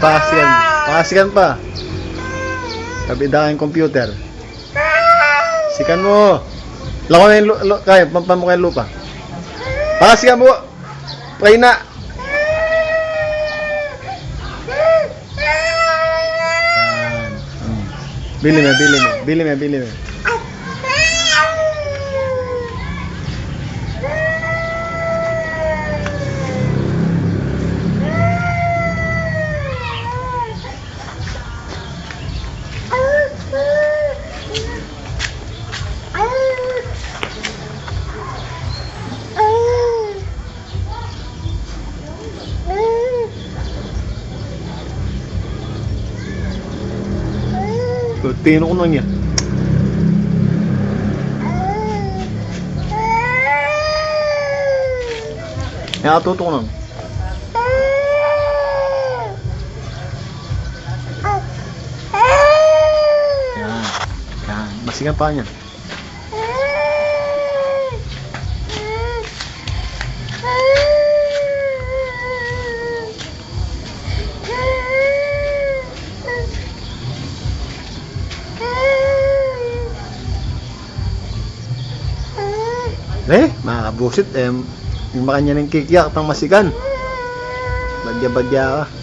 Pakasikan. Pakasikan pa. Kabidahan yung computer. Sikan mo. Lako na yung kaya, pamukha yung lupa. Pakasikan mo. Try na. Bili me, bili me. Bili me, bili me. Tino ko nun yan. Nakatuto ko nun. Yan. Yan. Masigan pa niyan. Mga kabusit, yung makanya ng kikiyak at ang masikan. Badya-badya ka.